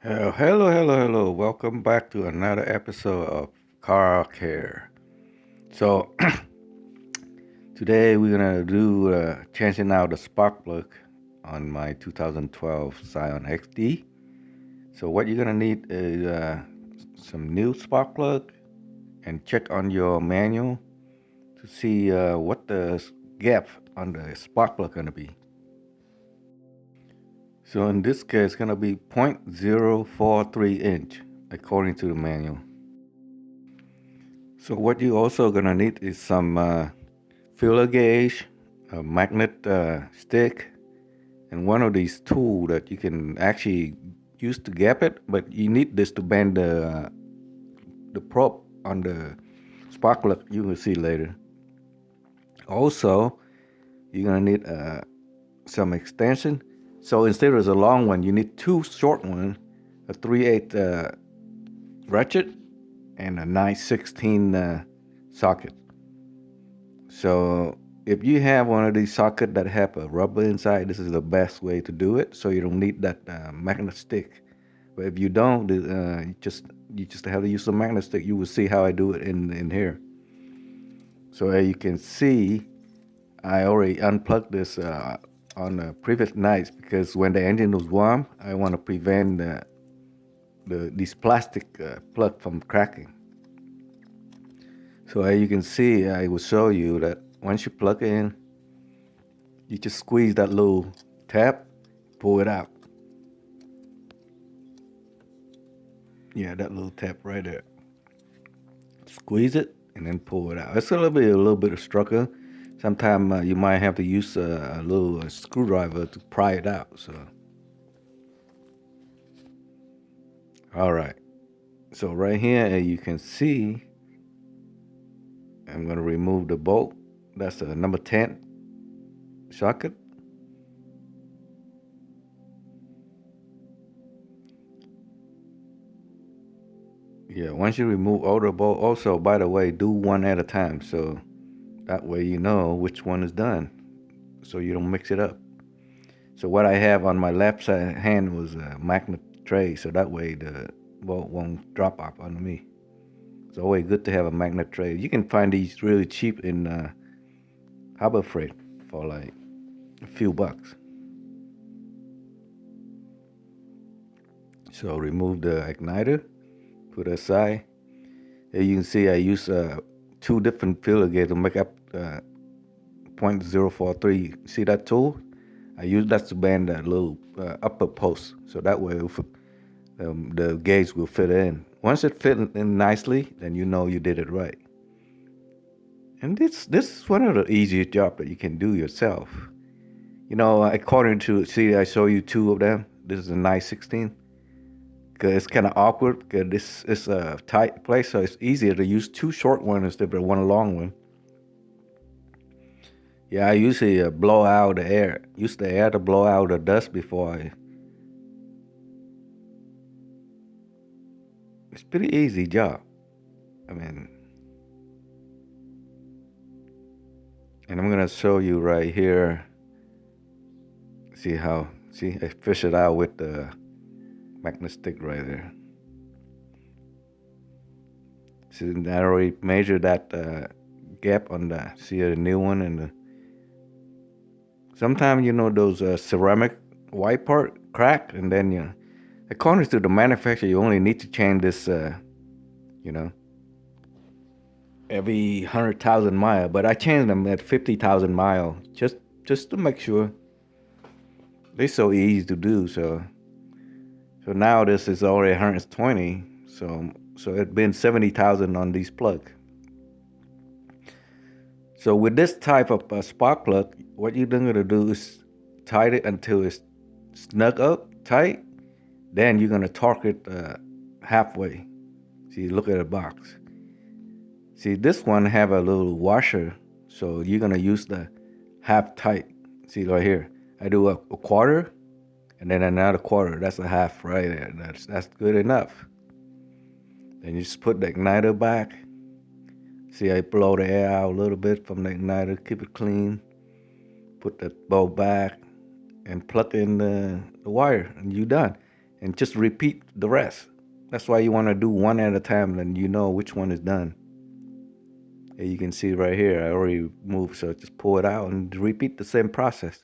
Hello. Welcome back to another episode of Car Care. So, today we're gonna do changing out the spark plug on my 2012 Scion XD. So, what you're gonna need is some new spark plug and check on your manual to see what the gap on the spark plug gonna be. So, in this case, it's gonna be 0.043 inch according to the manual. So what you also gonna need is some filler gauge, a magnet stick, and one of these tools that you can actually use to gap it. But you need this to bend the probe on the spark plug. You will see later. Also, you're gonna need some extension. So instead of a long one, you need two short ones, a 3/8 ratchet and a 9/16 socket. So if you have one of these sockets that have a rubber inside, this is the best way to do it. So you don't need that magnet stick. But if you don't, you just have to use the magnet stick. You will see how I do it in here. So as you can see, I already unplugged this on the previous nights because when the engine was warm, I want to prevent these plastic plug from cracking. So as you can see, I will show you that once you plug in, you just squeeze that little tab, pull it out. Yeah, that little tab right there. Squeeze it and then pull it out. It's a little bit of struggle. Sometimes you might have to use a little screwdriver to pry it out. So, all right. So right here, as you can see, I'm gonna remove the bolt. That's a number 10 socket. Yeah, once you remove all the bolt, also, by the way, do one at a time. So that way you know which one is done. So you don't mix it up. So what I have on my left side hand was a magnet tray. So that way the bolt won't drop off on me. It's always good to have a magnet tray. You can find these really cheap in Harbor Freight for like a few bucks. So remove the igniter, put it aside. As you can see, I use two different filler gauges to make up 0.043. See that tool? I use that to bend that little upper post. So that way the gauge will fit in. Once it fits in nicely, then you know you did it right. And this is one of the easiest jobs that you can do yourself. You know, according to, see, I show you two of them. This is a 9/16. Because it's kind of awkward because this is a tight place, so it's easier to use two short ones instead of one long one. Yeah, I usually blow out the air. Use the air to blow out the dust before I. It's pretty easy job. I mean, and I'm gonna show you right here. See I fish it out with the magnet stick right there. See, I already measured that gap on the, see the new one and the. Sometimes you know those ceramic white part crack, and then according to the manufacturer, you only need to change this, you know, every 100,000 mile. But I changed them at 50,000 mile just to make sure. They're so easy to do. So now this is already 120. So it's been 70,000 on these plug. So with this type of spark plug, what you're going to do is tight it until it's snug up tight. Then you're going to torque it halfway. See, look at the box. See, this one have a little washer, so you're going to use the half tight. See right here, I do a quarter and then another quarter. That's a half right there. That's good enough. Then you just put the igniter back. See, I blow the air out a little bit from the igniter, keep it clean. Put the bulb back and plug in the wire, and you're done. and just repeat the rest. That's why you want to do one at a time, and you know which one is done. And you can see right here, I already moved, so just pull it out and repeat the same process.